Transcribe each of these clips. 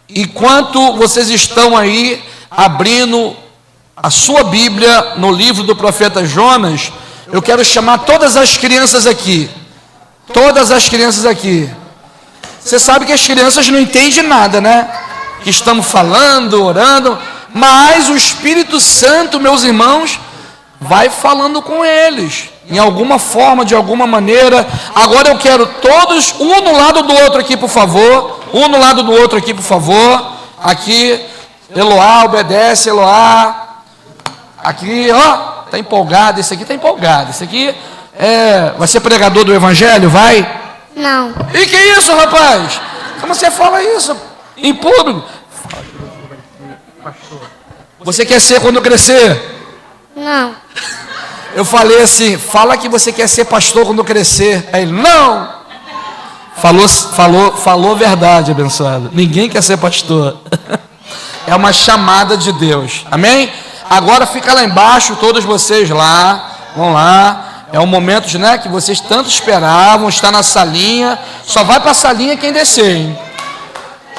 enquanto vocês estão aí abrindo a sua Bíblia no livro do profeta Jonas, eu quero chamar todas as crianças aqui. Todas as crianças aqui. Você sabe que as crianças não entendem nada, né? Que estamos falando, orando, mas o Espírito Santo, meus irmãos, vai falando com eles, em alguma forma, de alguma maneira. Agora eu quero todos, um no lado do outro aqui, por favor. Um no lado do outro aqui, por favor. Aqui, Eloá, obedece, Eloá. Aqui, ó, está empolgado, esse aqui está empolgado. Esse aqui vai ser pregador do Evangelho, vai? Não. E que isso, rapaz? Como você fala isso em público? Você quer ser quando crescer? Não. Eu falei assim, fala que você quer ser pastor quando crescer. Aí ele, não. Falou verdade, abençoado. Ninguém quer ser pastor. É uma chamada de Deus. Amém? Agora fica lá embaixo, todos vocês lá. Vão lá. É um momento, né, que vocês tanto esperavam. Está na salinha. Só vai para a salinha quem descer, hein?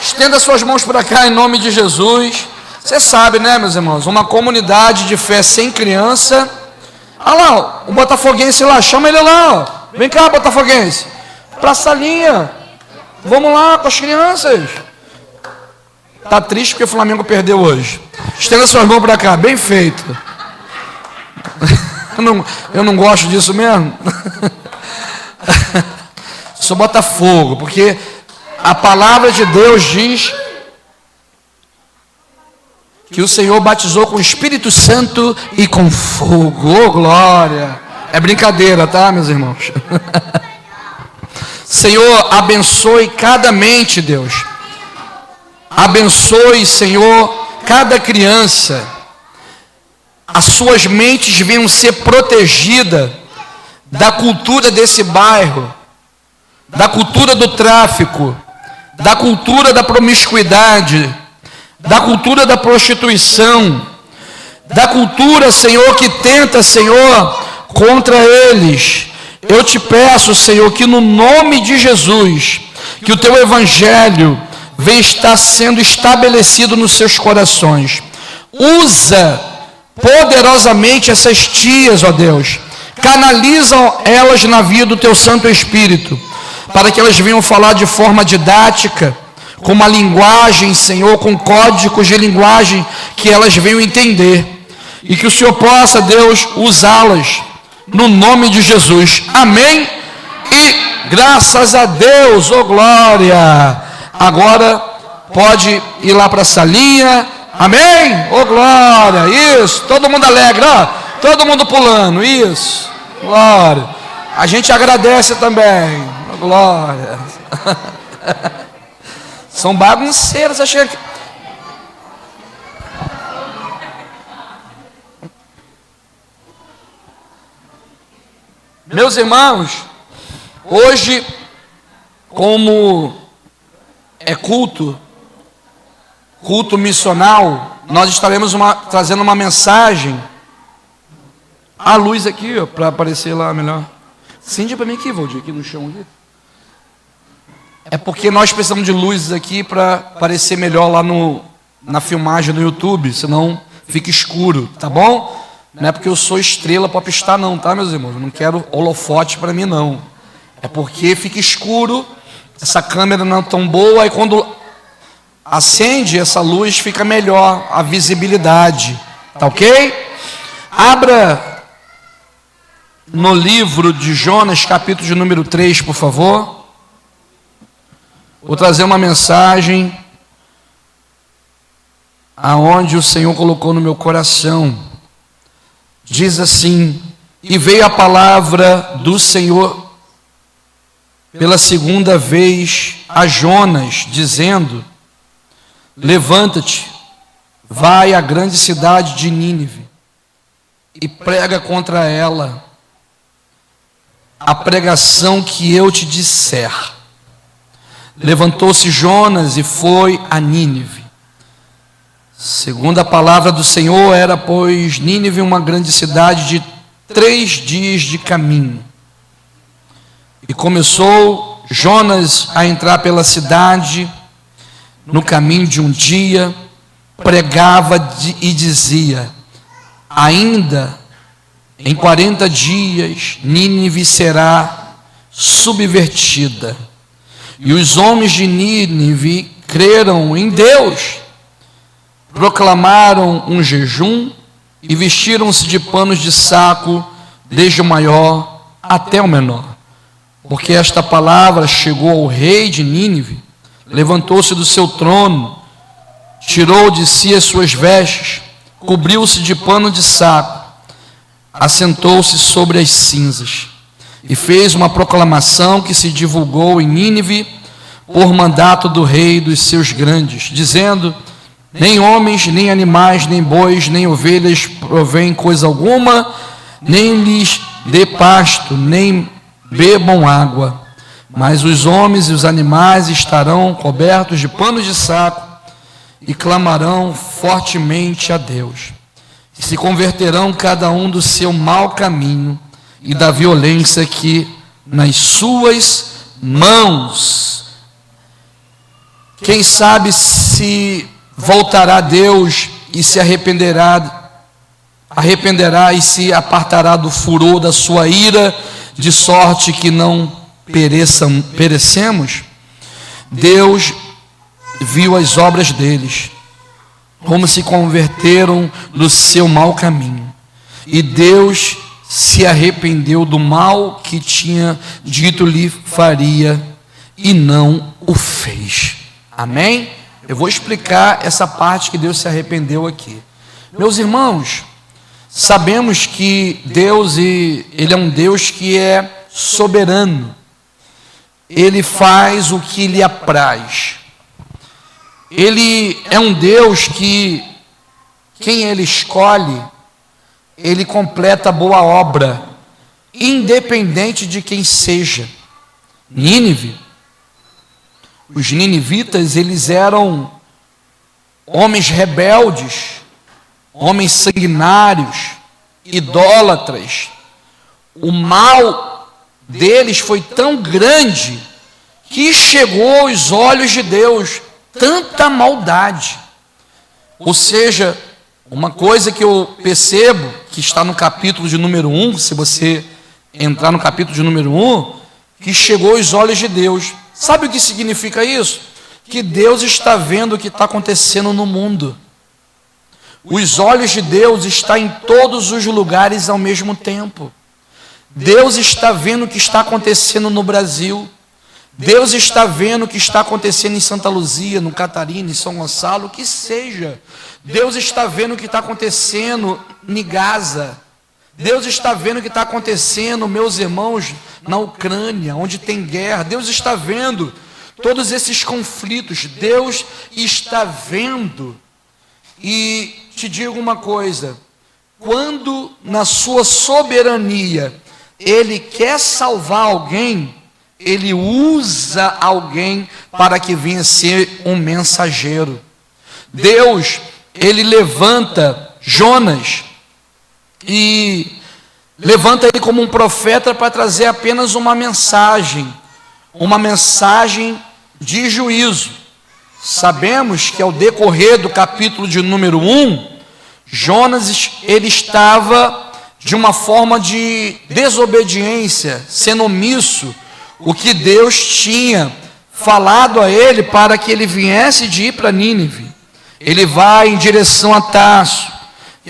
Estenda suas mãos para cá em nome de Jesus. Você sabe, né, meus irmãos? Uma comunidade de fé sem criança. Olha lá, o botafoguense lá, chama ele lá, ó. Vem cá, botafoguense. Pra salinha. Vamos lá com as crianças. Tá triste porque o Flamengo perdeu hoje. Estenda suas mãos para cá, bem feito. Eu não gosto disso mesmo. Sou Botafogo, porque a palavra de Deus diz que o Senhor batizou com o Espírito Santo e com fogo. Oh, glória! É brincadeira, tá, meus irmãos? Senhor, abençoe cada mente, Deus. Abençoe, Senhor, cada criança. As suas mentes venham ser protegidas da cultura desse bairro, da cultura do tráfico, da cultura da promiscuidade, da cultura da prostituição, da cultura, Senhor, que tenta, Senhor, contra eles. Eu te peço, Senhor, que no nome de Jesus, que o teu evangelho venha estar sendo estabelecido nos seus corações. Usa poderosamente essas tias, ó Deus, canalizam elas na vida do teu Santo Espírito, para que elas venham falar de forma didática, com uma linguagem, Senhor, com códigos de linguagem que elas venham entender, e que o Senhor possa, Deus, usá-las no nome de Jesus. Amém? E graças a Deus, oh glória. Agora pode ir lá para a salinha. Amém? Oh glória. Isso, todo mundo alegre, ó. Todo mundo pulando, isso. Glória. A gente agradece também. Oh, glória. São bagunceiros, achei que... Meus irmãos, hoje, como é culto missional, nós estaremos trazendo uma mensagem. A luz aqui, ó, para aparecer lá melhor. Acende para mim aqui, Valdir, aqui no chão. Aqui. É porque nós precisamos de luzes aqui para aparecer melhor lá na filmagem no YouTube, senão fica escuro, tá bom? Não é porque eu sou estrela popstar não, tá, meus irmãos? Eu não quero holofote para mim não. É porque fica escuro, essa câmera não é tão boa, e quando acende essa luz fica melhor a visibilidade, tá ok? Abra no livro de Jonas, capítulo de número 3, por favor. Vou trazer uma mensagem aonde o Senhor colocou no meu coração. Diz assim: e veio a palavra do Senhor pela segunda vez a Jonas, dizendo: levanta-te, vai à grande cidade de Nínive e prega contra ela a pregação que eu te disser. Levantou-se Jonas e foi a Nínive. Segundo a palavra do Senhor, era, pois, Nínive uma grande cidade de 3 dias de caminho. E começou Jonas a entrar pela cidade, no caminho de um dia, pregava e dizia: ainda em 40 dias Nínive será subvertida. E os homens de Nínive creram em Deus, proclamaram um jejum e vestiram-se de panos de saco, desde o maior até o menor. Porque esta palavra chegou ao rei de Nínive, levantou-se do seu trono, tirou de si as suas vestes, cobriu-se de pano de saco, assentou-se sobre as cinzas e fez uma proclamação que se divulgou em Nínive por mandato do rei e dos seus grandes, dizendo: nem homens, nem animais, nem bois, nem ovelhas provém coisa alguma, nem lhes dê pasto, nem bebam água, mas os homens e os animais estarão cobertos de panos de saco e clamarão fortemente a Deus, e se converterão cada um do seu mau caminho e da violência que nas suas mãos. Quem sabe se voltará a Deus e se arrependerá e se apartará do furor da sua ira, de sorte que não perecemos. Deus viu as obras deles, como se converteram do seu mau caminho, e Deus se arrependeu do mal que tinha dito lhe faria, e não o fez. Amém? Eu vou explicar essa parte que Deus se arrependeu aqui. Meus irmãos, sabemos que Deus, Ele é um Deus que é soberano. Ele faz o que lhe apraz. Ele é um Deus que, quem Ele escolhe, Ele completa a boa obra, independente de quem seja. Nínive, os ninivitas, eles eram homens rebeldes, homens sanguinários, idólatras. O mal deles foi tão grande que chegou aos olhos de Deus tanta maldade. Ou seja, uma coisa que eu percebo, que está no capítulo de número 1, se você entrar no capítulo de número 1, que chegou aos olhos de Deus. Sabe o que significa isso? Que Deus está vendo o que está acontecendo no mundo. Os olhos de Deus estão em todos os lugares ao mesmo tempo. Deus está vendo o que está acontecendo no Brasil. Deus está vendo o que está acontecendo em Santa Luzia, no Catarina, em São Gonçalo, o que seja. Deus está vendo o que está acontecendo em Gaza. Deus está vendo o que está acontecendo, meus irmãos, na Ucrânia, onde tem guerra. Deus está vendo todos esses conflitos. Deus está vendo. E te digo uma coisa: quando na sua soberania Ele quer salvar alguém, Ele usa alguém para que venha ser um mensageiro. Deus, Ele levanta Jonas e levanta ele como um profeta para trazer apenas uma mensagem de juízo. Sabemos que ao decorrer do capítulo de número 1, Jonas, ele estava de uma forma de desobediência, sendo omisso o que Deus tinha falado a ele para que ele viesse de ir para Nínive. Ele vai em direção a Tarso,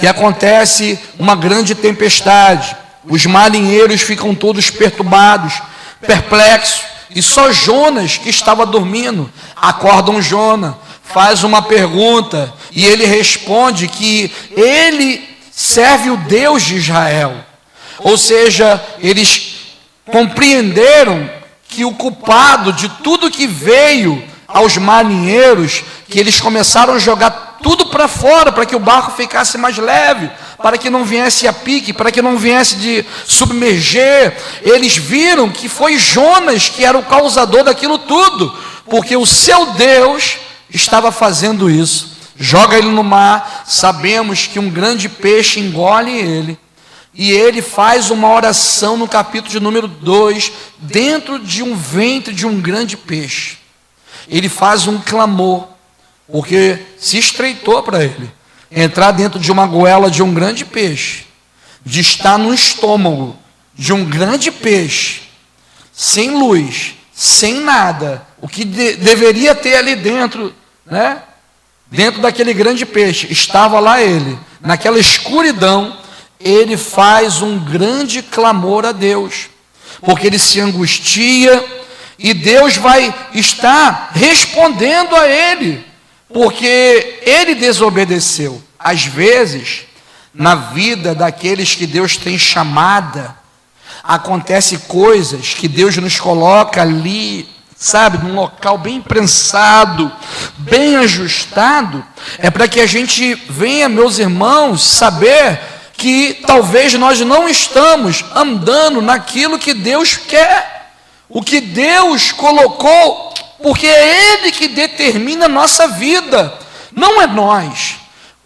e acontece uma grande tempestade. Os marinheiros ficam todos perturbados, perplexos, e só Jonas, que estava dormindo, acordam Jonas, faz uma pergunta, e ele responde que ele serve o Deus de Israel. Ou seja, eles compreenderam que o culpado de tudo que veio aos marinheiros, que eles começaram a jogar tudo para fora, para que o barco ficasse mais leve, para que não viesse a pique, para que não viesse de submerger. Eles viram que foi Jonas que era o causador daquilo tudo, porque o seu Deus estava fazendo isso. Joga ele no mar, sabemos que um grande peixe engole ele, e ele faz uma oração no capítulo de número 2, dentro de um ventre de um grande peixe. Ele faz um clamor, porque se estreitou para ele entrar dentro de uma goela de um grande peixe, de estar no estômago de um grande peixe, sem luz, sem nada, o que deveria ter ali dentro, né? Dentro daquele grande peixe, estava lá ele, naquela escuridão. Ele faz um grande clamor a Deus, porque ele se angustia, e Deus vai estar respondendo a ele, porque ele desobedeceu. Às vezes, na vida daqueles que Deus tem chamada, acontece coisas que Deus nos coloca ali, sabe, num local bem prensado, bem ajustado, é para que a gente venha, meus irmãos, saber que talvez nós não estamos andando naquilo que Deus quer, o que Deus colocou, porque é Ele que determina a nossa vida, não é nós.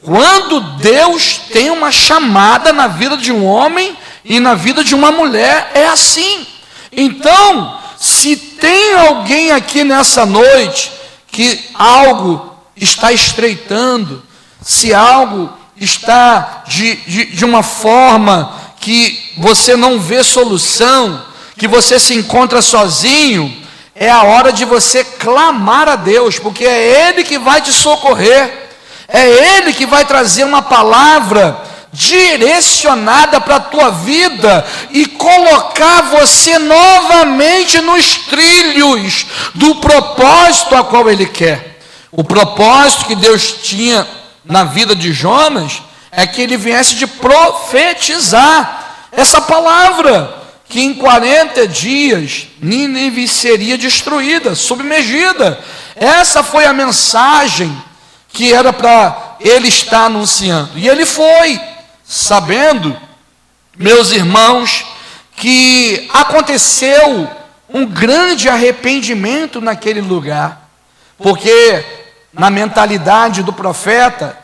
Quando Deus tem uma chamada na vida de um homem e na vida de uma mulher, é assim. Então, se tem alguém aqui nessa noite que algo está estreitando, se algo está de uma forma que você não vê solução, que você se encontra sozinho, é a hora de você clamar a Deus, porque é Ele que vai te socorrer, é Ele que vai trazer uma palavra direcionada para a tua vida e colocar você novamente nos trilhos do propósito a qual Ele quer. O propósito que Deus tinha na vida de Jonas é que ele viesse de profetizar essa palavra, que em 40 dias Nínive seria destruída, submergida. Essa foi a mensagem que era para ele estar anunciando, e ele foi, sabendo, meus irmãos, que aconteceu um grande arrependimento naquele lugar, porque na mentalidade do profeta,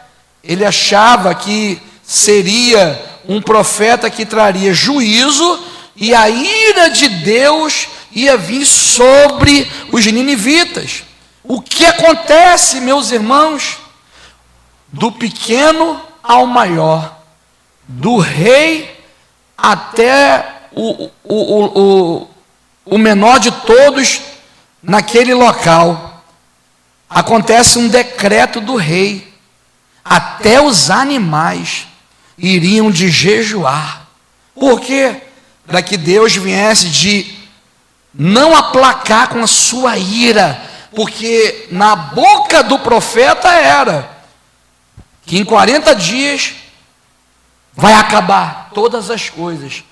ele achava que seria um profeta que traria juízo, e a ira de Deus ia vir sobre os ninivitas. O que acontece, meus irmãos? Do pequeno ao maior, do rei até o menor de todos naquele local, acontece um decreto do rei. Até os animais iriam de jejuar. Por quê? Para que Deus viesse de não aplacar com a sua ira, porque na boca do profeta era que em 40 dias vai acabar todas as coisas.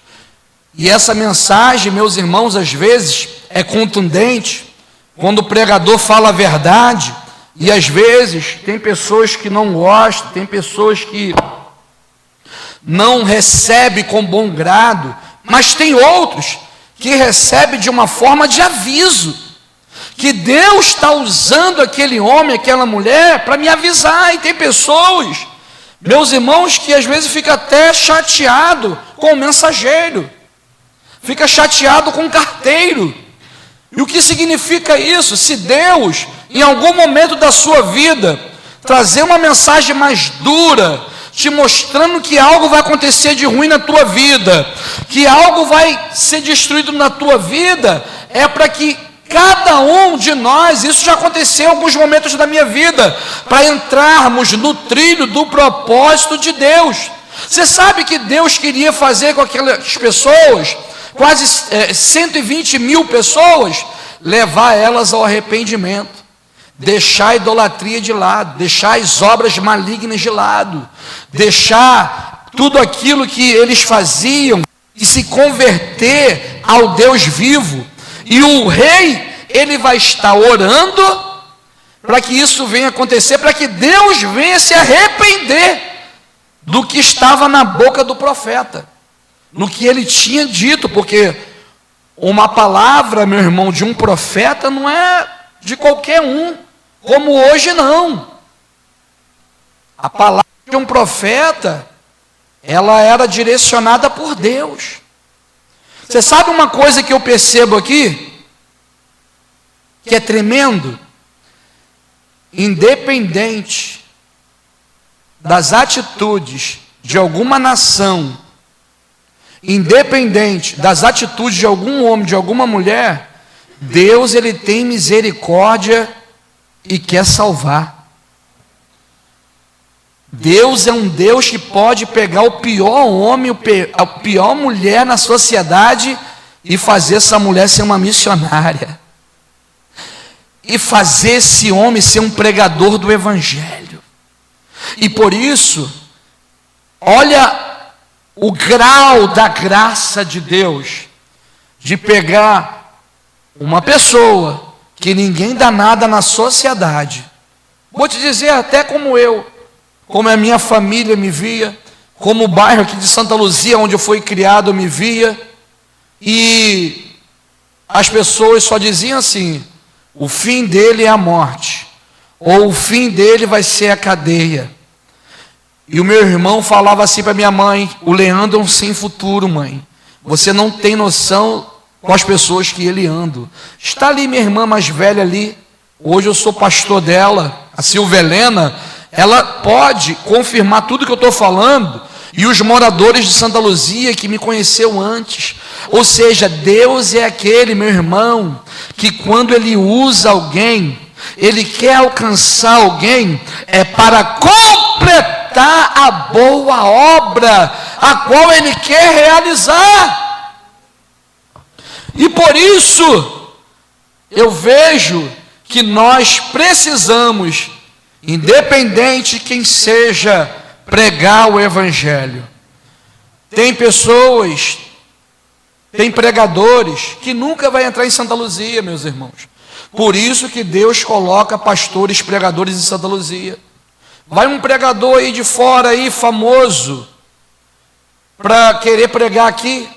E essa mensagem, meus irmãos, às vezes é contundente, quando o pregador fala a verdade, e às vezes tem pessoas que não gostam, tem pessoas que não recebem com bom grado, mas tem outros que recebem de uma forma de aviso, que Deus está usando aquele homem, aquela mulher, para me avisar. E tem pessoas, meus irmãos, que às vezes fica até chateado com o mensageiro, fica chateado com o carteiro. E o que significa isso? Se Deus, em algum momento da sua vida, trazer uma mensagem mais dura, te mostrando que algo vai acontecer de ruim na tua vida, que algo vai ser destruído na tua vida, é para que cada um de nós, isso já aconteceu em alguns momentos da minha vida, para entrarmos no trilho do propósito de Deus. Você sabe que Deus queria fazer com aquelas pessoas, quase 120 mil pessoas, levar elas ao arrependimento, deixar a idolatria de lado, deixar as obras malignas de lado, deixar tudo aquilo que eles faziam e se converter ao Deus vivo. E o rei, ele vai estar orando para que isso venha acontecer, para que Deus venha se arrepender do que estava na boca do profeta, no que ele tinha dito, porque uma palavra, meu irmão, de um profeta não é de qualquer um, como hoje não. A palavra de um profeta, ela era direcionada por Deus. Você sabe uma coisa que eu percebo aqui, que é tremendo? independente das atitudes de alguma nação, independente das atitudes de algum homem, de alguma mulher, Deus, ele tem misericórdia e quer salvar. Deus é um Deus que pode pegar o pior homem, a pior mulher na sociedade e fazer essa mulher ser uma missionária. E fazer esse homem ser um pregador do Evangelho. E por isso, olha o grau da graça de Deus, de pegar uma pessoa que ninguém dá nada na sociedade. Vou te dizer, até como eu, como a minha família me via, como o bairro aqui de Santa Luzia, onde eu fui criado, me via, e as pessoas só diziam assim: o fim dele é a morte, ou o fim dele vai ser a cadeia. E o meu irmão falava assim para minha mãe: o Leandro é um sem futuro, mãe. Você não tem noção com as pessoas que ele anda. Está ali minha irmã mais velha ali. Hoje eu sou pastor dela, a Silvia Helena. Ela pode confirmar tudo que eu estou falando. E os moradores de Santa Luzia que me conheceu antes. Ou seja, Deus é aquele, meu irmão, que quando Ele usa alguém, Ele quer alcançar alguém, é para completar a boa obra, a qual Ele quer realizar. E por isso, eu vejo que nós precisamos, independente de quem seja, pregar o Evangelho. Tem pessoas, tem pregadores que nunca vai entrar em Santa Luzia, meus irmãos. Por isso que Deus coloca pastores, pregadores em Santa Luzia. Vai um pregador aí de fora aí, famoso, para querer pregar aqui,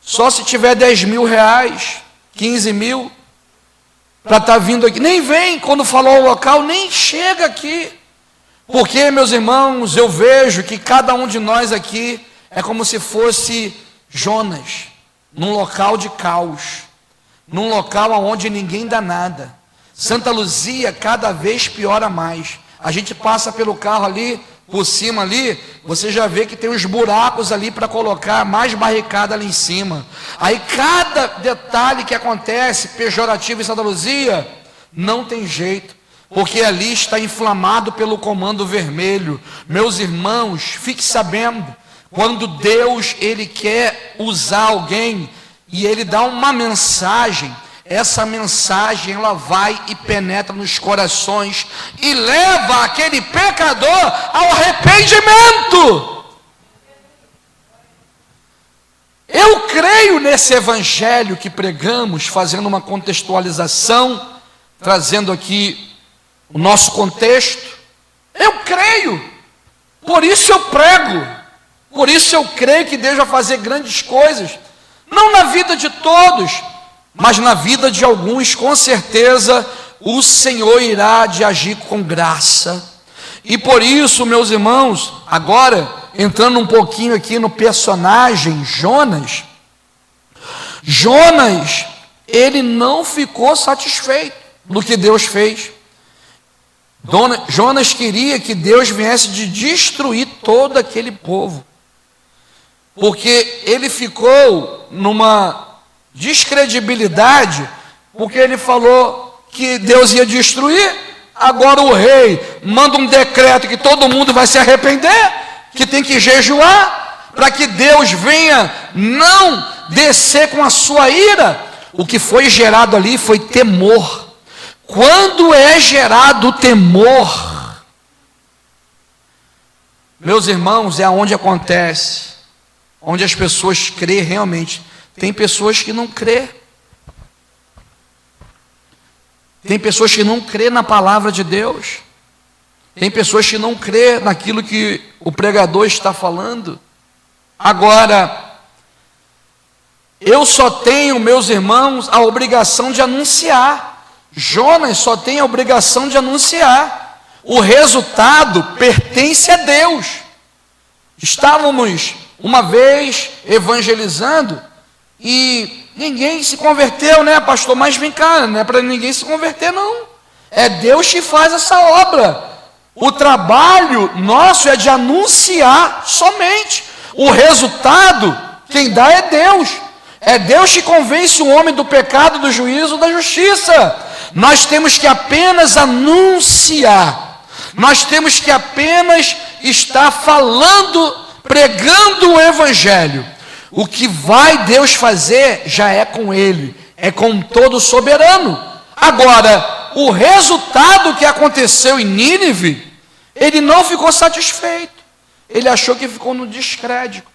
só se tiver 10 mil reais, 15 mil, para estar vindo aqui. Nem vem, quando falou o local, nem chega aqui. Porque, meus irmãos, eu vejo que cada um de nós aqui é como se fosse Jonas, num local de caos, num local onde ninguém dá nada. Santa Luzia cada vez piora mais. A gente passa pelo carro ali, por cima ali, você já vê que tem uns buracos ali para colocar mais barricada ali em cima. Aí cada detalhe que acontece, pejorativo em Santa Luzia, não tem jeito. Porque ali está inflamado pelo comando vermelho. Meus irmãos, fique sabendo, quando Deus, Ele quer usar alguém, e Ele dá uma mensagem, essa mensagem, ela vai e penetra nos corações, e leva aquele pecador ao arrependimento. Eu creio nesse evangelho que pregamos, fazendo uma contextualização, trazendo aqui o nosso contexto. Eu creio, por isso eu prego, por isso eu creio que Deus vai fazer grandes coisas, não na vida de todos, mas na vida de alguns, com certeza, o Senhor irá de agir com graça. E por isso, meus irmãos, agora, entrando um pouquinho aqui no personagem Jonas, ele não ficou satisfeito do que Deus fez. Jonas queria que Deus viesse de destruir todo aquele povo, porque ele ficou numa descredibilidade, porque ele falou que Deus ia destruir. Agora o rei manda um decreto que todo mundo vai se arrepender, que tem que jejuar, para que Deus venha não descer com a sua ira. O que foi gerado ali foi temor. Quando é gerado o temor, meus irmãos, é onde acontece, onde as pessoas crêem realmente. Tem pessoas que não crêem. Tem pessoas que não crêem na palavra de Deus. Tem pessoas que não crêem naquilo que o pregador está falando. Agora, eu só tenho, meus irmãos, a obrigação de anunciar. Jonas só tem a obrigação de anunciar. O resultado pertence a Deus. Estávamos uma vez evangelizando e ninguém se converteu, né, pastor? Mas vem cá, não é para ninguém se converter, não. É Deus que faz essa obra. O trabalho nosso é de anunciar somente. O resultado, quem dá é Deus. É Deus que convence o homem do pecado, do juízo, da justiça. Nós temos que apenas anunciar. Nós temos que apenas estar falando, pregando o evangelho. O que vai Deus fazer já é com Ele, é com todo soberano. Agora, o resultado que aconteceu em Nínive, ele não ficou satisfeito. Ele achou que ficou no descrédito.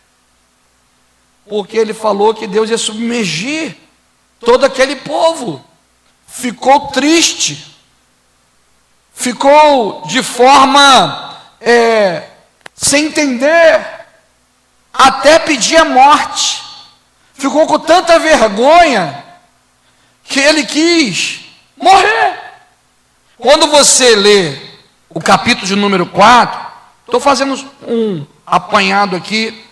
Porque ele falou que Deus ia submergir todo aquele povo. Ficou triste. Ficou de forma sem entender. Até pedir a morte. Ficou com tanta vergonha que ele quis morrer. Quando você lê o capítulo de número 4, estou fazendo um apanhado aqui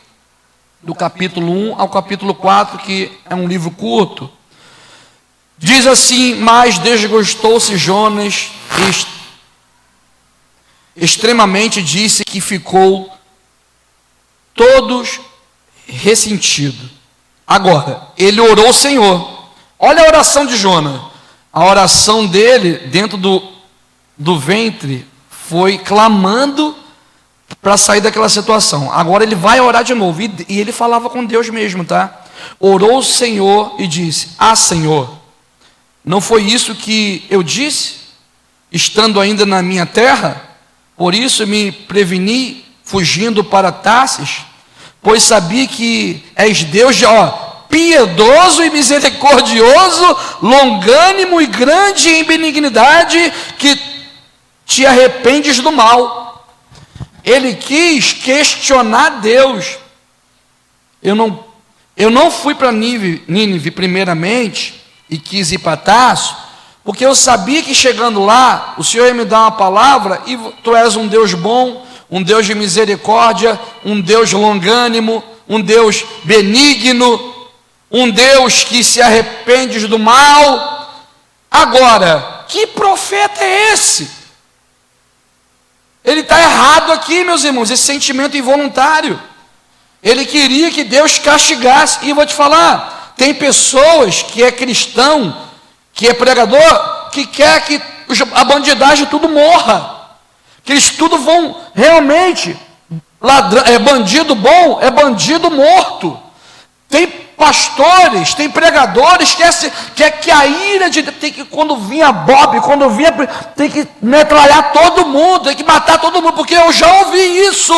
do capítulo 1 ao capítulo 4, que é um livro curto. Diz assim: mas desgostou-se Jonas, extremamente disse que ficou todos ressentido. Agora, ele orou ao Senhor. Olha a oração de Jonas. A oração dele dentro do ventre foi clamando para sair daquela situação. Agora ele vai orar de novo. E ele falava com Deus mesmo, tá? Orou o Senhor e disse: ah, Senhor, não foi isso que eu disse, estando ainda na minha terra? Por isso me preveni, fugindo para Tarsis, pois sabia que és Deus piedoso e misericordioso, longânimo e grande em benignidade, que te arrependes do mal. Ele quis questionar Deus. Eu não fui para Nínive primeiramente e quis ir para Tarso, porque eu sabia que chegando lá, o Senhor ia me dar uma palavra, e tu és um Deus bom, um Deus de misericórdia, um Deus longânimo, um Deus benigno, um Deus que se arrepende do mal. Agora, que profeta é esse? Ele está errado aqui, meus irmãos, esse sentimento involuntário. Ele queria que Deus castigasse. E eu vou te falar, tem pessoas que é cristão, que é pregador, que quer que a bandidagem tudo morra, que eles tudo vão realmente, bandido bom é bandido morto. Tem pastores, tem pregadores que é que a ira de tem que, quando vinha Bob, quando vinha, tem que metralhar todo mundo, tem que matar todo mundo, porque eu já ouvi isso.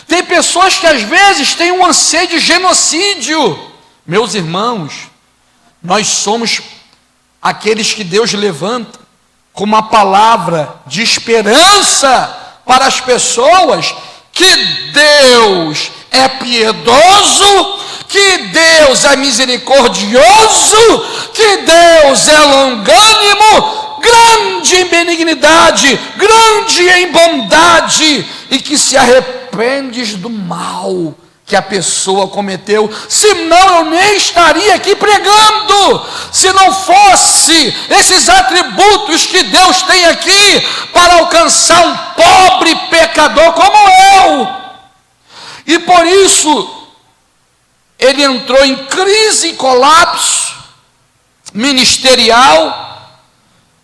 Tem pessoas que às vezes têm um anseio de genocídio. Meus irmãos, nós somos aqueles que Deus levanta com uma palavra de esperança para as pessoas, que Deus é piedoso, que Deus é misericordioso, que Deus é longânimo, grande em benignidade, grande em bondade, e que se arrependes do mal que a pessoa cometeu. Senão eu nem estaria aqui pregando, se não fosse esses atributos que Deus tem aqui para alcançar um pobre pecador como eu. E por isso ele entrou em crise e colapso ministerial.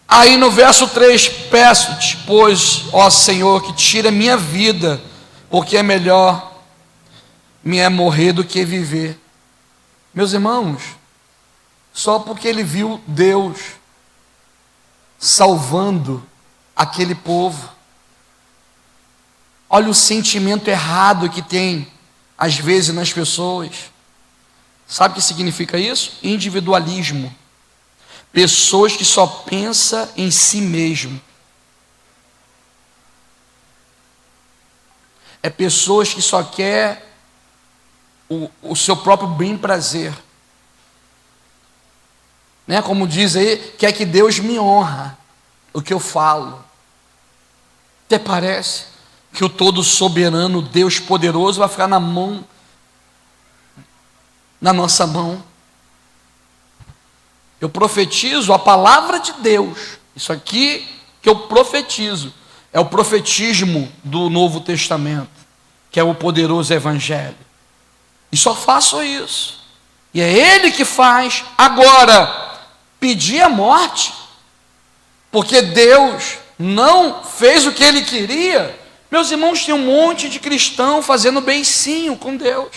Aí no verso 3, peço-te, pois, ó Senhor, que tire a minha vida, porque é melhor me é morrer do que viver. Meus irmãos, só porque ele viu Deus salvando aquele povo. Olha o sentimento errado que tem às vezes nas pessoas. Sabe o que significa isso? Individualismo. Pessoas que só pensam em si mesmo. É pessoas que só querem o seu próprio bem-prazer. Né? Como diz aí, quer que Deus me honra o que eu falo. Até parece que o todo soberano, Deus poderoso, vai ficar na nossa mão. Eu profetizo a palavra de Deus Isso aqui que eu profetizo é o profetismo do Novo Testamento, que é o poderoso Evangelho. E só faço isso. E é Ele que faz. Agora, pedir a morte, porque Deus não fez o que Ele queria. Meus irmãos, tem um monte de cristão fazendo beicinho com Deus.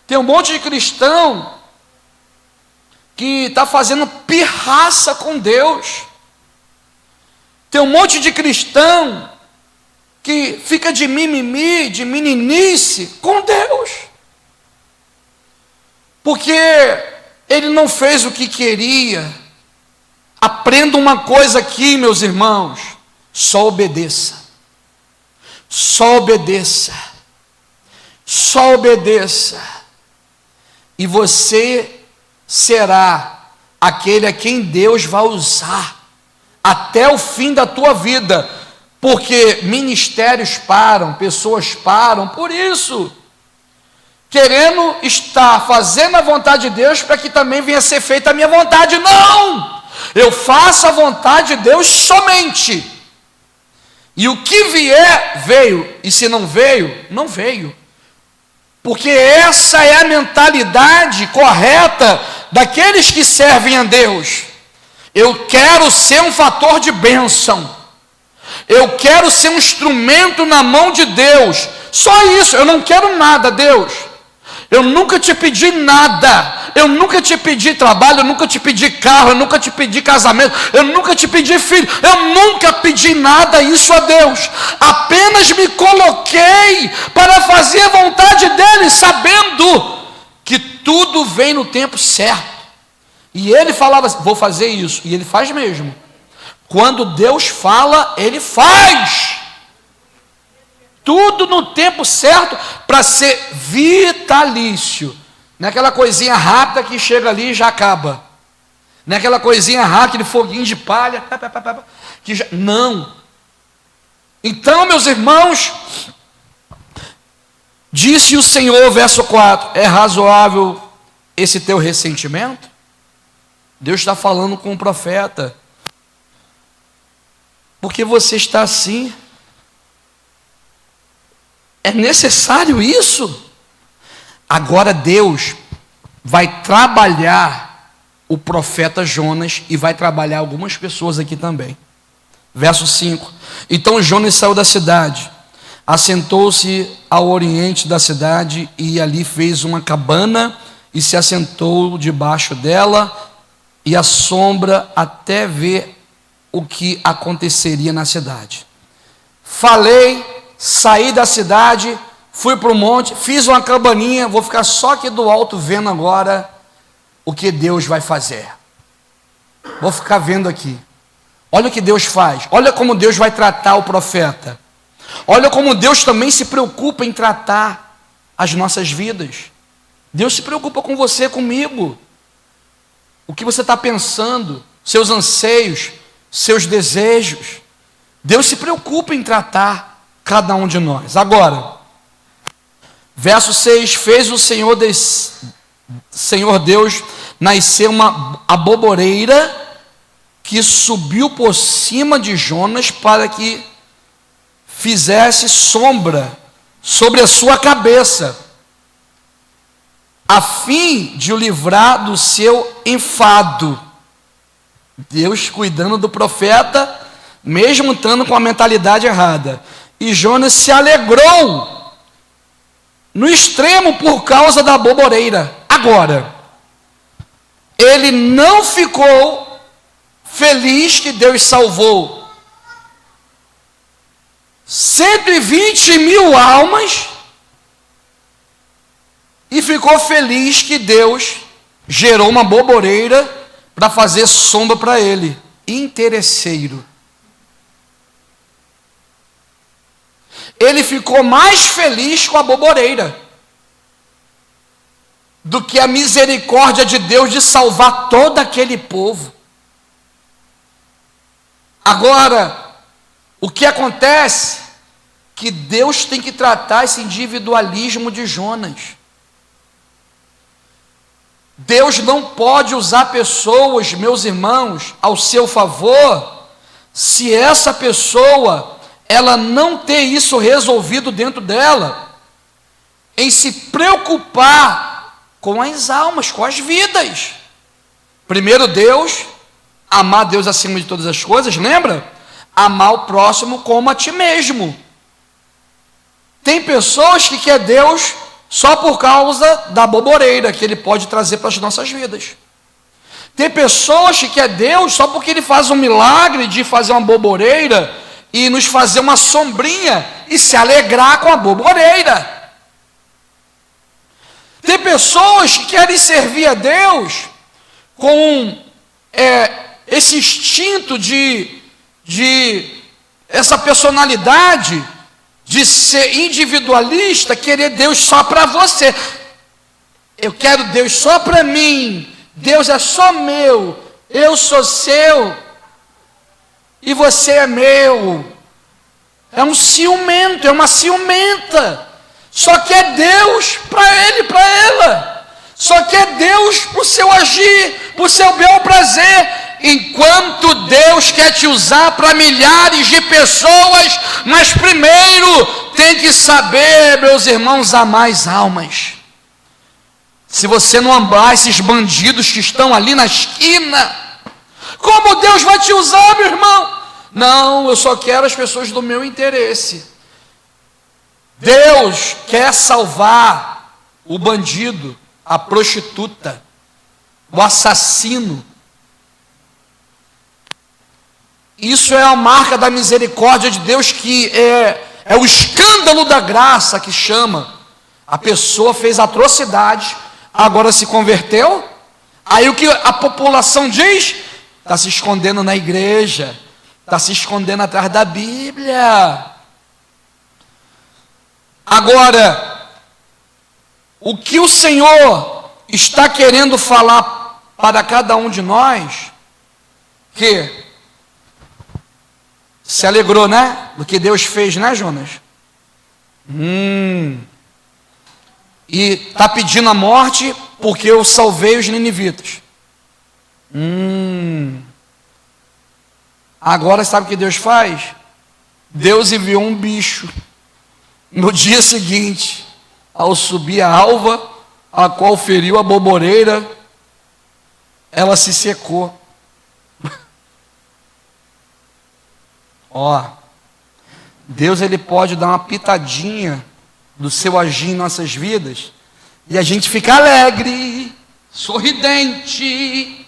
Tem um monte de cristão que está fazendo pirraça com Deus. Tem um monte de cristão que fica de mimimi, de meninice com Deus. Porque ele não fez o que queria. Aprenda uma coisa aqui, meus irmãos. Só obedeça. Só obedeça. Só obedeça. E você será aquele a quem Deus vai usar até o fim da tua vida, porque ministérios param, pessoas param, por isso, querendo estar fazendo a vontade de Deus, para que também venha a ser feita a minha vontade. Não! Eu faço a vontade de Deus somente, e o que vier, veio, e se não veio, não veio, porque essa é a mentalidade correta daqueles que servem a Deus. Eu quero ser um fator de bênção, eu quero ser um instrumento na mão de Deus, só isso. Eu não quero nada, Deus, eu nunca te pedi nada, eu nunca te pedi trabalho, eu nunca te pedi carro, eu nunca te pedi casamento, eu nunca te pedi filho, eu nunca pedi nada isso a Deus, apenas me coloquei para fazer a vontade dEle, sabendo que tudo vem no tempo certo. E ele falava assim, vou fazer isso, e ele faz mesmo. Quando Deus fala, Ele faz. Tudo no tempo certo, para ser vitalício. Não é aquela coisinha rápida que chega ali e já acaba. Não é aquela coisinha rápida, aquele foguinho de palha, que já... Não. Então, meus irmãos, disse o Senhor, verso 4, é razoável esse teu ressentimento? Deus está falando com o profeta. Porque você está assim? É necessário isso? Agora Deus vai trabalhar o profeta Jonas e vai trabalhar algumas pessoas aqui também. Verso 5. Então Jonas saiu da cidade, assentou-se ao oriente da cidade e ali fez uma cabana e se assentou debaixo dela e à sombra até ver o que aconteceria na cidade. Falei, saí da cidade, fui para o monte, fiz uma cabaninha, vou ficar só aqui do alto vendo agora o que Deus vai fazer. Vou ficar vendo aqui. Olha o que Deus faz, olha como Deus vai tratar o profeta. Olha como Deus também se preocupa em tratar as nossas vidas. Deus se preocupa com você, comigo. O que você está pensando, seus anseios, seus desejos. Deus se preocupa em tratar cada um de nós. Agora, verso 6, fez o Senhor Deus nascer uma aboboreira que subiu por cima de Jonas para que fizesse sombra sobre a sua cabeça, a fim de o livrar do seu enfado. Deus cuidando do profeta, mesmo estando com a mentalidade errada. E Jonas se alegrou no extremo por causa da aboboreira. Agora, ele não ficou feliz que Deus salvou 120.000 almas e ficou feliz que Deus gerou uma aboboreira para fazer sombra para ele. Interesseiro. Ele ficou mais feliz com a aboboreira do que a misericórdia de Deus de salvar todo aquele povo. Agora, o que acontece? Que Deus tem que tratar esse individualismo de Jonas. Deus não pode usar pessoas, meus irmãos, ao seu favor, se essa pessoa, ela não ter isso resolvido dentro dela, em se preocupar com as almas, com as vidas. Primeiro Deus, amar Deus acima de todas as coisas, lembra? Amar o próximo como a ti mesmo. Tem pessoas que querem Deus só por causa da boboreira que Ele pode trazer para as nossas vidas. Tem pessoas que querem Deus só porque Ele faz um milagre de fazer uma boboreira e nos fazer uma sombrinha e se alegrar com a boboreira. Tem pessoas que querem servir a Deus com esse instinto essa personalidade de ser individualista, querer Deus só para você. Eu quero Deus só para mim. Deus é só meu. Eu sou seu e você é meu. É um ciumento, é uma ciumenta. Só quer Deus para ele, para ela. Só quer Deus para o seu agir, para o seu bel prazer. Enquanto Deus quer te usar para milhares de pessoas, mas primeiro tem que saber, meus irmãos, amar as almas. Se você não amar esses bandidos que estão ali na esquina, como Deus vai te usar, meu irmão? Não, eu só quero as pessoas do meu interesse. Deus quer salvar o bandido, a prostituta, o assassino. Isso é a marca da misericórdia de Deus, que é o escândalo da graça que chama. A pessoa fez atrocidade, agora se converteu. Aí o que a população diz? Está se escondendo na igreja, está se escondendo atrás da Bíblia. Agora, o que o Senhor está querendo falar para cada um de nós, que se alegrou, né? Do que Deus fez, né, Jonas? E está pedindo a morte porque eu salvei os ninivitas. Agora sabe o que Deus faz? Deus enviou um bicho. No dia seguinte, ao subir a alva, a qual feriu a boboreira, ela se secou. Deus, Ele pode dar uma pitadinha do seu agir em nossas vidas e a gente fica alegre, sorridente,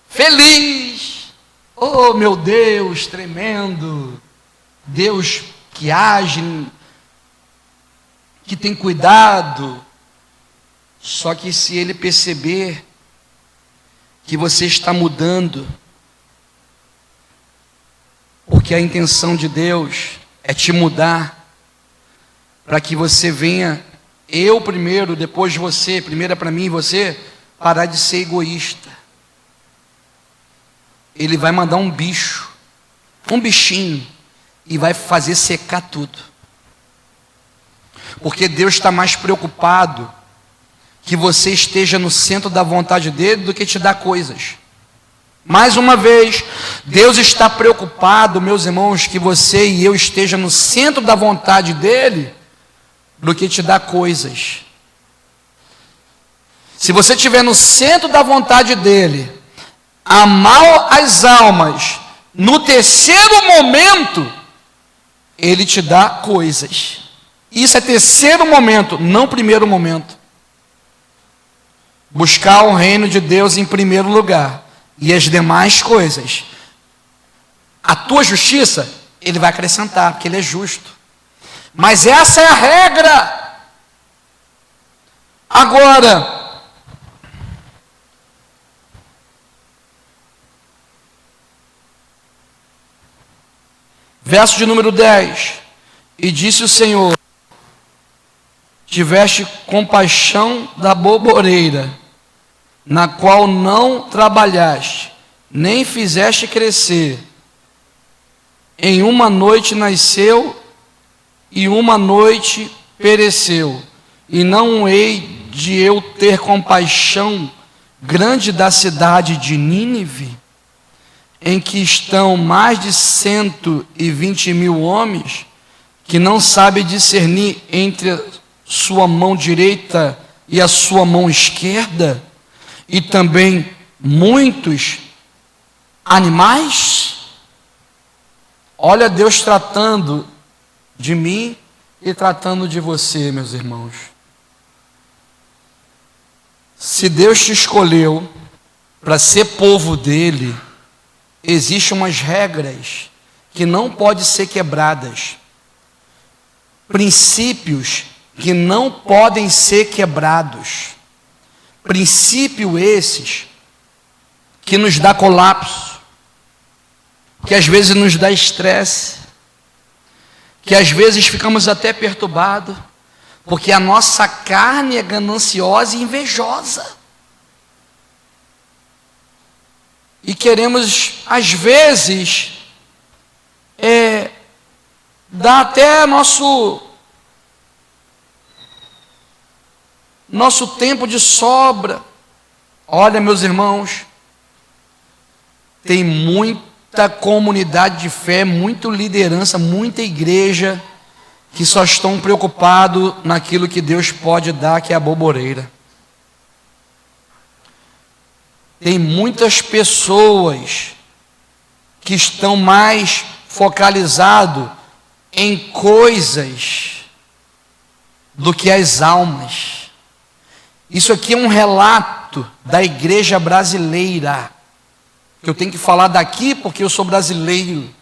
feliz. Oh, meu Deus, tremendo. Deus que age, que tem cuidado. Só que se Ele perceber que você está mudando, porque a intenção de Deus é te mudar, para que você venha, eu primeiro, depois você, primeiro é para mim e você, parar de ser egoísta. Ele vai mandar um bicho, um bichinho, e vai fazer secar tudo. Porque Deus está mais preocupado que você esteja no centro da vontade dEle do que te dar coisas. Mais uma vez, Deus está preocupado, meus irmãos, que você e eu esteja no centro da vontade dEle, do que te dar coisas. Se você estiver no centro da vontade dEle, amar as almas, no terceiro momento, Ele te dá coisas. Isso é terceiro momento, não primeiro momento. Buscar o reino de Deus em primeiro lugar. E as demais coisas, a tua justiça, Ele vai acrescentar, porque Ele é justo. Mas essa é a regra. Agora, verso de número 10. E disse o Senhor: tiveste compaixão da boboreira, na qual não trabalhaste, nem fizeste crescer. Em uma noite nasceu, e uma noite pereceu, e não hei de eu ter compaixão grande da cidade de Nínive, em que estão mais de 120 mil homens, que não sabem discernir entre a sua mão direita e a sua mão esquerda, e também muitos animais? Olha Deus tratando de mim e tratando de você, meus irmãos. Se Deus te escolheu para ser povo dele, existem umas regras que não podem ser quebradas, princípios que não podem ser quebrados, princípios esses que nos dá colapso, que às vezes nos dá estresse, que às vezes ficamos até perturbados, porque a nossa carne é gananciosa e invejosa. E queremos, às vezes, dar até nosso tempo de sobra. Olha, meus irmãos, tem muita comunidade de fé, muita liderança, muita igreja que só estão preocupados naquilo que Deus pode dar, que é a boboreira. Tem muitas pessoas que estão mais focalizadas em coisas do que as almas. Isso aqui é um relato da igreja brasileira, que eu tenho que falar daqui porque eu sou brasileiro.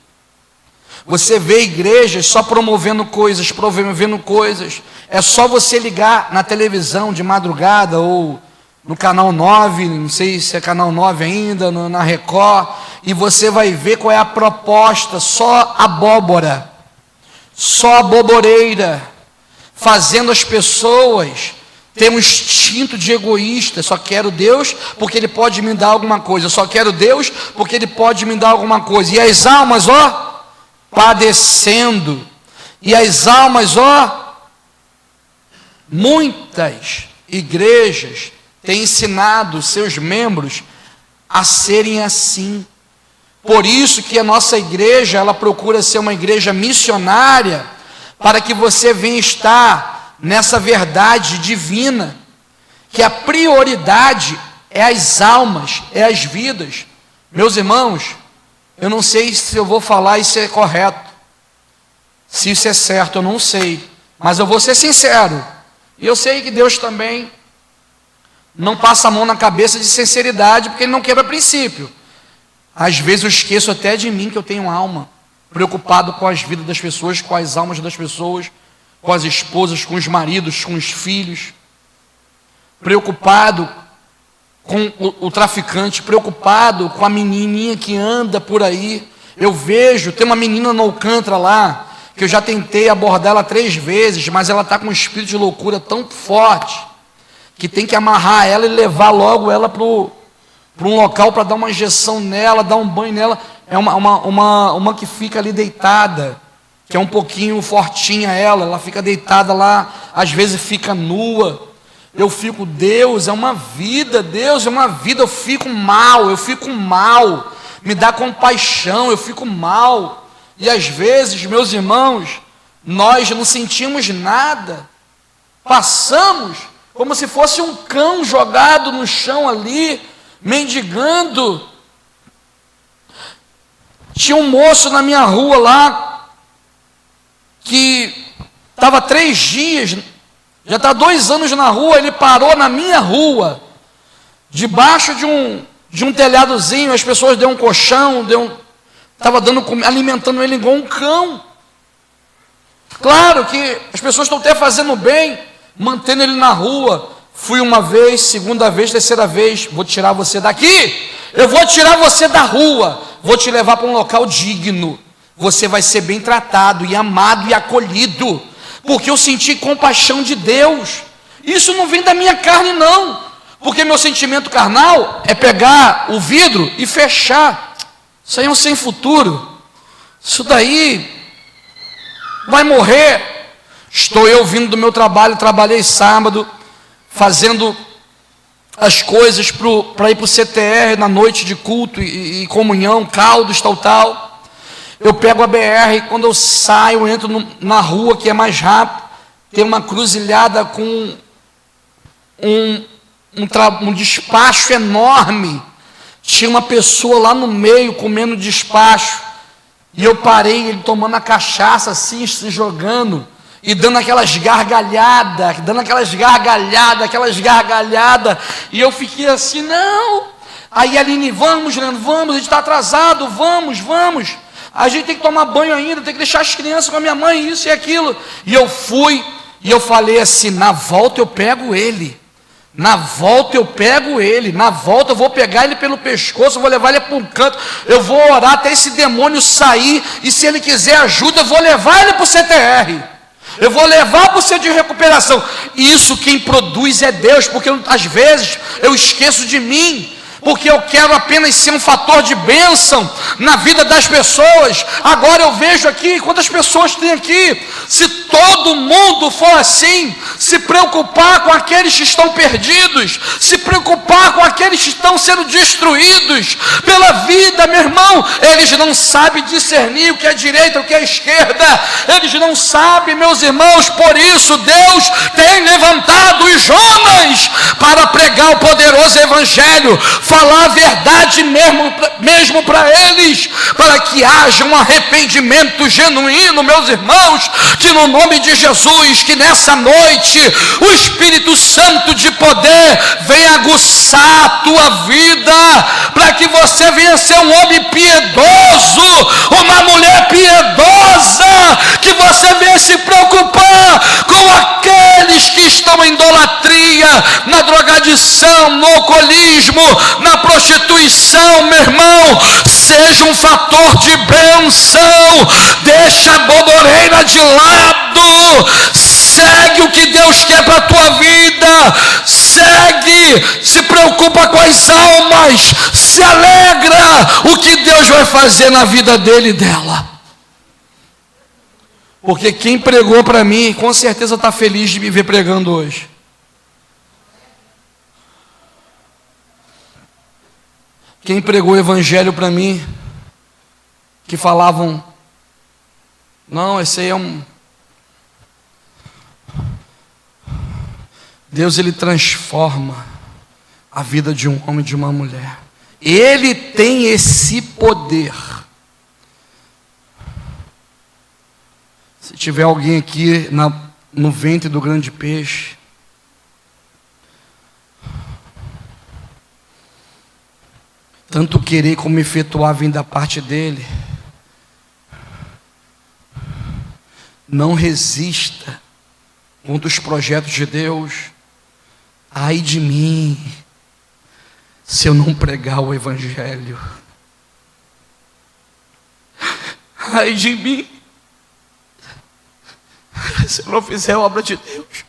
Você vê igrejas só promovendo coisas, é só você ligar na televisão de madrugada ou no canal 9, não sei se é canal 9 ainda, na Record, e você vai ver qual é a proposta, só abóbora, só a boboreira, fazendo as pessoas ter um instinto de egoísta. Só quero Deus porque Ele pode me dar alguma coisa, eu só quero Deus porque Ele pode me dar alguma coisa, e as almas, padecendo, e as almas, muitas igrejas têm ensinado seus membros a serem assim. Por isso que a nossa igreja, ela procura ser uma igreja missionária, para que você venha estar nessa verdade divina, que a prioridade é as almas, é as vidas. Meus irmãos, eu não sei se eu vou falar isso é correto, se isso é certo, eu não sei, mas eu vou ser sincero, e eu sei que Deus também não passa a mão na cabeça de sinceridade, porque Ele não quebra princípio. Às vezes eu esqueço até de mim, que eu tenho alma, preocupado com as vidas das pessoas, com as almas das pessoas, com as esposas, com os maridos, com os filhos, preocupado com o traficante, preocupado com a menininha que anda por aí. Eu vejo, tem uma menina no Alcântara lá, que eu já tentei abordar ela 3 vezes, mas ela está com um espírito de loucura tão forte, que tem que amarrar ela e levar logo ela para um local para dar uma injeção nela, dar um banho nela. É uma que fica ali deitada, que é um pouquinho fortinha ela fica deitada lá, às vezes fica nua. Eu fico, Deus é uma vida, eu fico mal, me dá compaixão, eu fico mal. E às vezes, meus irmãos, nós não sentimos nada, passamos como se fosse um cão jogado no chão ali, mendigando. Tinha um moço na minha rua lá, que estava 3 dias, já está 2 anos na rua. Ele parou na minha rua, debaixo de um telhadozinho. As pessoas deu um colchão, estava alimentando ele igual um cão. Claro que as pessoas estão até fazendo bem, mantendo ele na rua. Fui uma vez, segunda vez, terceira vez. Vou tirar você daqui, eu vou tirar você da rua, vou te levar para um local digno. Você vai ser bem tratado e amado e acolhido, porque eu senti compaixão de Deus. Isso não vem da minha carne não, porque meu sentimento carnal é pegar o vidro e fechar. Isso aí é um sem futuro, isso daí vai morrer. Estou eu vindo do meu trabalho, trabalhei sábado, fazendo as coisas para ir para o CTR na noite de culto e comunhão, caldos, tal. Eu pego a BR e quando eu saio, eu entro na rua que é mais rápido, tem uma cruzilhada com um despacho enorme. Tinha uma pessoa lá no meio comendo despacho, e eu parei, ele tomando a cachaça assim, se jogando, e dando aquelas gargalhadas, e eu fiquei assim, não. Aí a Aline, vamos, Leandro, vamos, a gente está atrasado, vamos, a gente tem que tomar banho ainda, tem que deixar as crianças com a minha mãe, isso e aquilo. E eu fui, e eu falei assim, na volta eu pego ele, na volta eu vou pegar ele pelo pescoço, eu vou levar ele para um canto, eu vou orar até esse demônio sair, e se ele quiser ajuda, eu vou levar ele para o CTR, eu vou levar para o centro de recuperação. Isso quem produz é Deus, porque às vezes eu esqueço de mim, porque eu quero apenas ser um fator de bênção na vida das pessoas. Agora eu vejo aqui, quantas pessoas tem aqui, se todo mundo for assim, se preocupar com aqueles que estão perdidos, se preocupar com aqueles que estão sendo destruídos pela vida, meu irmão, eles não sabem discernir o que é direita, o que é esquerda, eles não sabem, meus irmãos. Por isso Deus tem levantado os homens para pregar o poderoso evangelho, falar a verdade mesmo para eles, para que haja um arrependimento genuíno, meus irmãos, que no nome de Jesus, que nessa noite o Espírito Santo de poder venha aguçar a tua vida, para que você venha ser um homem piedoso, uma mulher piedosa, que você venha se preocupar com aqueles que estão em idolatria, na drogadição, no alcoolismo, na prostituição, meu irmão. Seja um fator de bênção, deixa a boboreira de lado, segue o que Deus quer para a tua vida, segue, se preocupa com as almas, se alegra o que Deus vai fazer na vida dele e dela. Porque quem pregou para mim, com certeza está feliz de me ver pregando hoje. Quem pregou o evangelho para mim, que falavam, não, esse aí é um... Deus, ele transforma a vida de um homem e de uma mulher. Ele tem esse poder. Se tiver alguém aqui no ventre do grande peixe, tanto querer como efetuar vem da parte dele, não resista contra os projetos de Deus. Ai de mim, se eu não pregar o evangelho. Ai de mim, se eu não fizer a obra de Deus.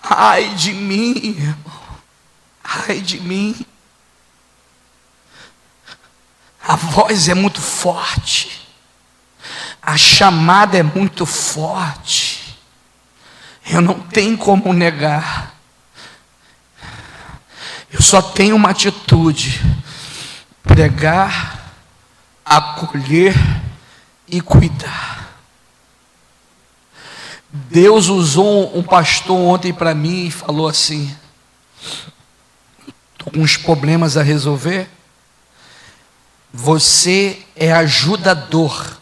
Ai de mim, irmão. Ai de mim. A voz é muito forte, a chamada é muito forte, eu não tenho como negar. Eu só tenho uma atitude: pregar, acolher e cuidar. Deus usou um pastor ontem para mim e falou assim: estou com uns problemas a resolver. Você é ajudador.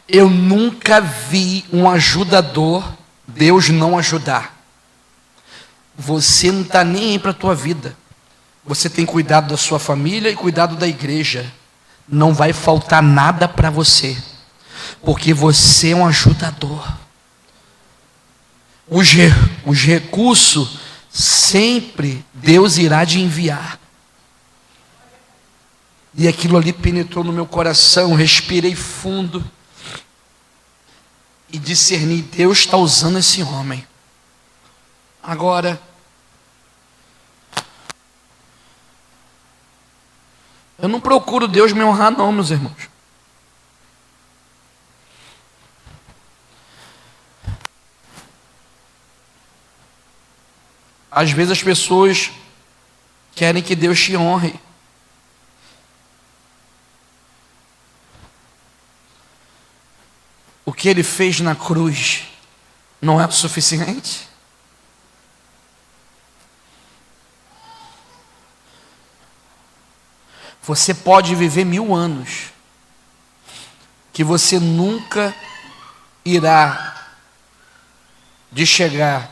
Eu nunca vi um ajudador Deus não ajudar. Você não está nem aí para a tua vida. Você tem cuidado da sua família e cuidado da igreja. Não vai faltar nada para você, porque você é um ajudador. Os recursos sempre Deus irá te enviar. E aquilo ali penetrou no meu coração, respirei fundo e discerni: Deus está usando esse homem. Agora, eu não procuro Deus me honrar não, meus irmãos. Às vezes as pessoas querem que Deus te honre. O que Ele fez na cruz não é o suficiente? Você pode viver 1000 anos, que você nunca irá de chegar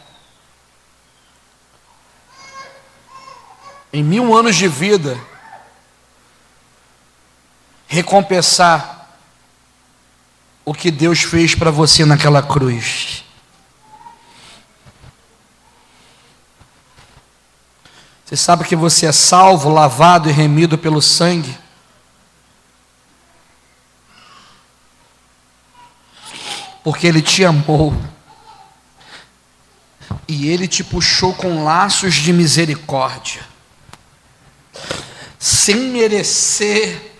em 1000 anos de vida, recompensar o que Deus fez para você naquela cruz. Você sabe que você é salvo, lavado e remido pelo sangue? Porque Ele te amou. E Ele te puxou com laços de misericórdia. Sem merecer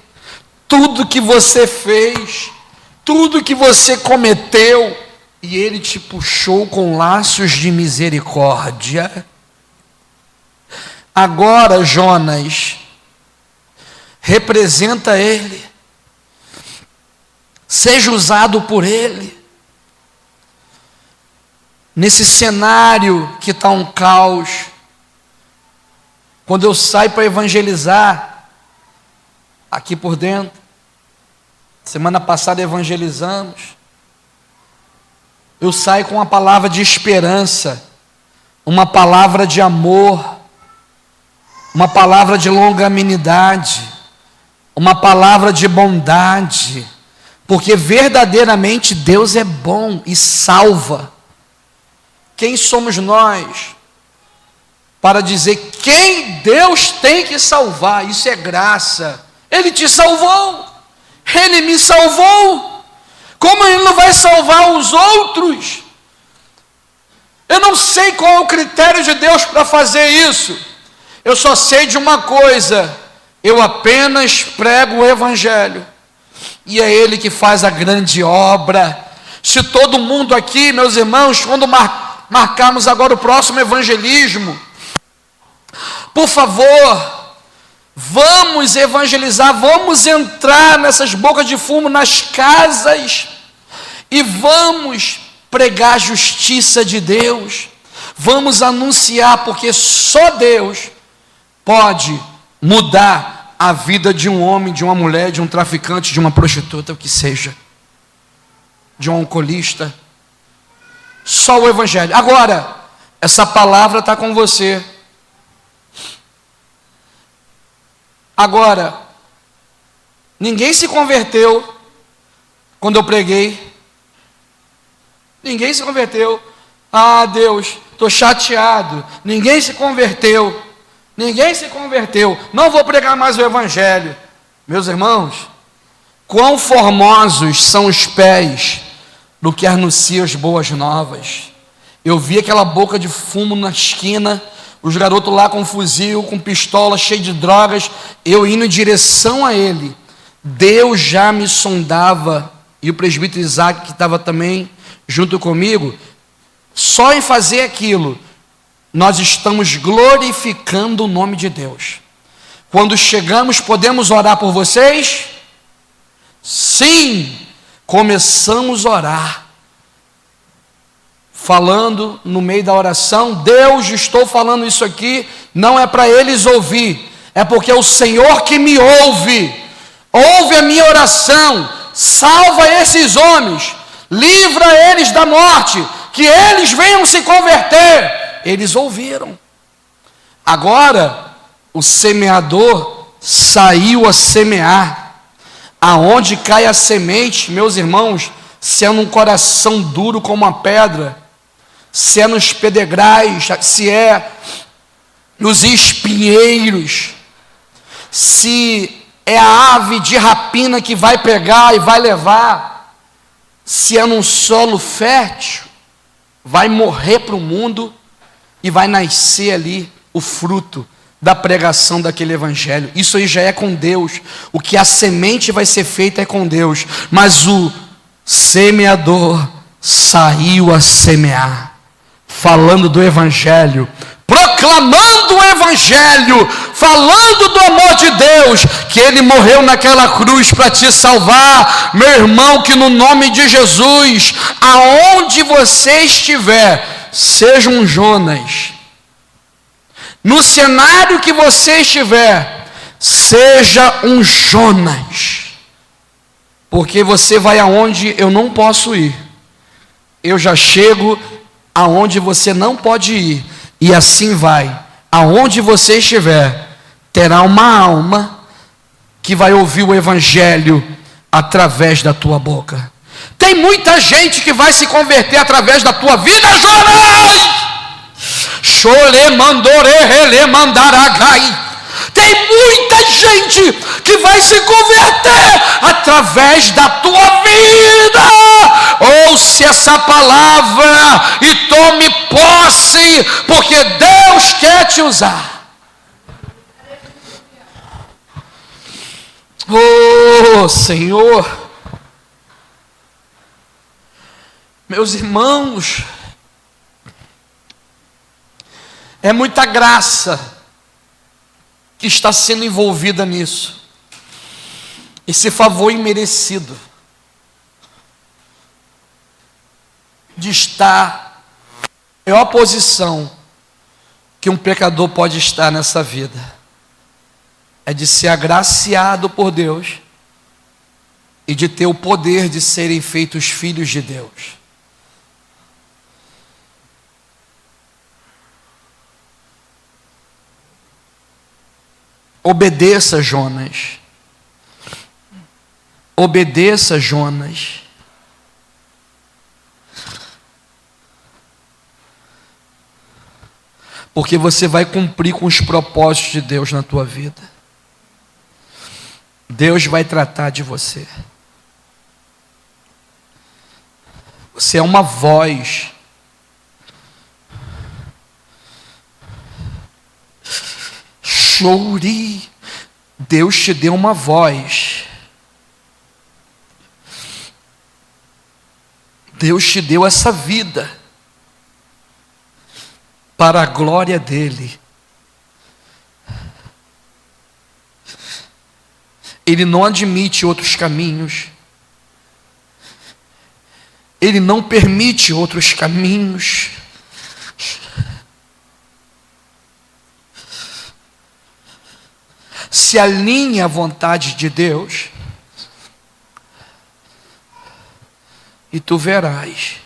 tudo que você fez, tudo que você cometeu. E Ele te puxou com laços de misericórdia. Agora, Jonas, representa Ele, seja usado por Ele, nesse cenário que está um caos. Quando eu saio para evangelizar, aqui por dentro, semana passada evangelizamos, eu saio com uma palavra de esperança, uma palavra de amor, uma palavra de longanimidade, uma palavra de bondade, porque verdadeiramente Deus é bom e salva. Quem somos nós para dizer quem Deus tem que salvar? Isso é graça. Ele te salvou, Ele me salvou. Como Ele não vai salvar os outros? Eu não sei qual é o critério de Deus para fazer isso. Eu só sei de uma coisa: eu apenas prego o Evangelho, e é Ele que faz a grande obra. Se todo mundo aqui, meus irmãos, quando marcarmos agora o próximo evangelismo, por favor, vamos evangelizar, vamos entrar nessas bocas de fumo, nas casas, e vamos pregar a justiça de Deus, vamos anunciar, porque só Deus pode mudar a vida de um homem, de uma mulher, de um traficante, de uma prostituta, o que seja, de um alcoolista. Só o Evangelho. Agora, essa palavra está com você. Agora, ninguém se converteu quando eu preguei. Ninguém se converteu. Ah, Deus, estou chateado. Ninguém se converteu. Ninguém se converteu. Não vou pregar mais o Evangelho. Meus irmãos, quão formosos são os pés do que anuncia as boas novas. Eu vi aquela boca de fumo na esquina, os garotos lá com fuzil, com pistola, cheio de drogas, eu indo em direção a ele. Deus já me sondava, e o presbítero Isaac, que estava também junto comigo, só em fazer aquilo, nós estamos glorificando o nome de Deus. Quando chegamos, podemos orar por vocês? Sim, começamos a orar, falando no meio da oração: Deus, estou falando isso aqui, não é para eles ouvir, é porque é o Senhor que me ouve a minha oração, salva esses homens, livra eles da morte, que eles venham se converter. Eles ouviram. Agora, o semeador saiu a semear. Aonde cai a semente, meus irmãos, se é num coração duro como a pedra, se é nos pedregais, se é nos espinheiros, se é a ave de rapina que vai pegar e vai levar, se é num solo fértil, vai morrer para o mundo e vai nascer ali o fruto da pregação daquele evangelho. Isso aí já é com Deus. O que a semente vai ser feita é com Deus. Mas o semeador saiu a semear, falando do evangelho, proclamando proclamando o Evangelho, falando do amor de Deus, que Ele morreu naquela cruz para te salvar, meu irmão, que no nome de Jesus, aonde você estiver, seja um Jonas. No cenário que você estiver, seja um Jonas. Porque você vai aonde eu não posso ir. Eu já chego aonde você não pode ir. E assim vai. Aonde você estiver, terá uma alma que vai ouvir o Evangelho através da tua boca. Tem muita gente que vai se converter através da tua vida, Jonas! Tem muita gente que vai se converter através da tua vida. Ouça essa palavra e tome posse, porque Deus quer te usar. Oh, Senhor. Meus irmãos, é muita graça que está sendo envolvida nisso. Esse favor imerecido de estar na maior posição que um pecador pode estar nessa vida. É de ser agraciado por Deus e de ter o poder de serem feitos filhos de Deus. Obedeça, Jonas. Obedeça, Jonas. Porque você vai cumprir com os propósitos de Deus na tua vida. Deus vai tratar de você. Você é uma voz. Chouri. Deus te deu uma voz. Deus te deu essa vida para a glória dele. Ele não admite outros caminhos. Ele não permite outros caminhos. Se alinhe à vontade de Deus, e tu verás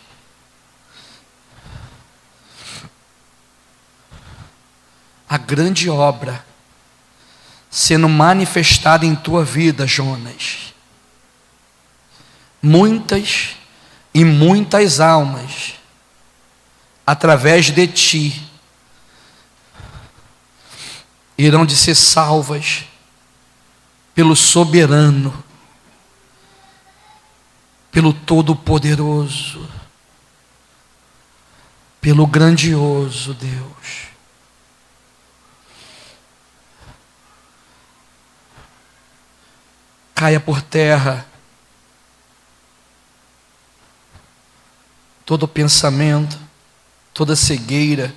a grande obra sendo manifestada em tua vida, Jonas. Muitas e muitas almas, através de ti, irão de ser salvas pelo soberano, pelo todo-poderoso, pelo grandioso Deus. Caia por terra todo pensamento, toda cegueira.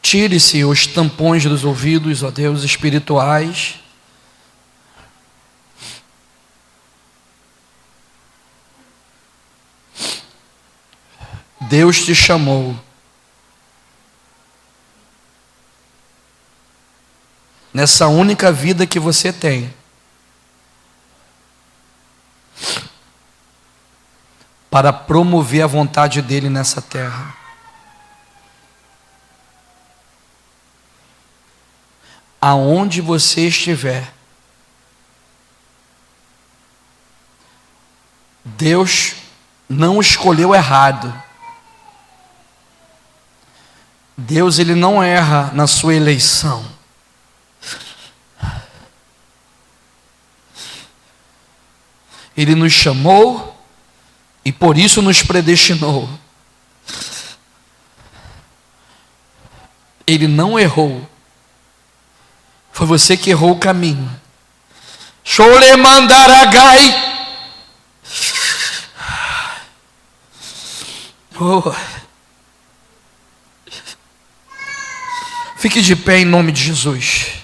Tire-se os tampões dos ouvidos, ó Deus, espirituais. Deus te chamou nessa única vida que você tem para promover a vontade dele nessa terra. Aonde você estiver, Deus não escolheu errado. Deus, ele não erra na sua eleição. Ele nos chamou e por isso nos predestinou. Ele não errou. Foi você que errou o caminho. Cholemandaragai. Oh. Fique de pé em nome de Jesus.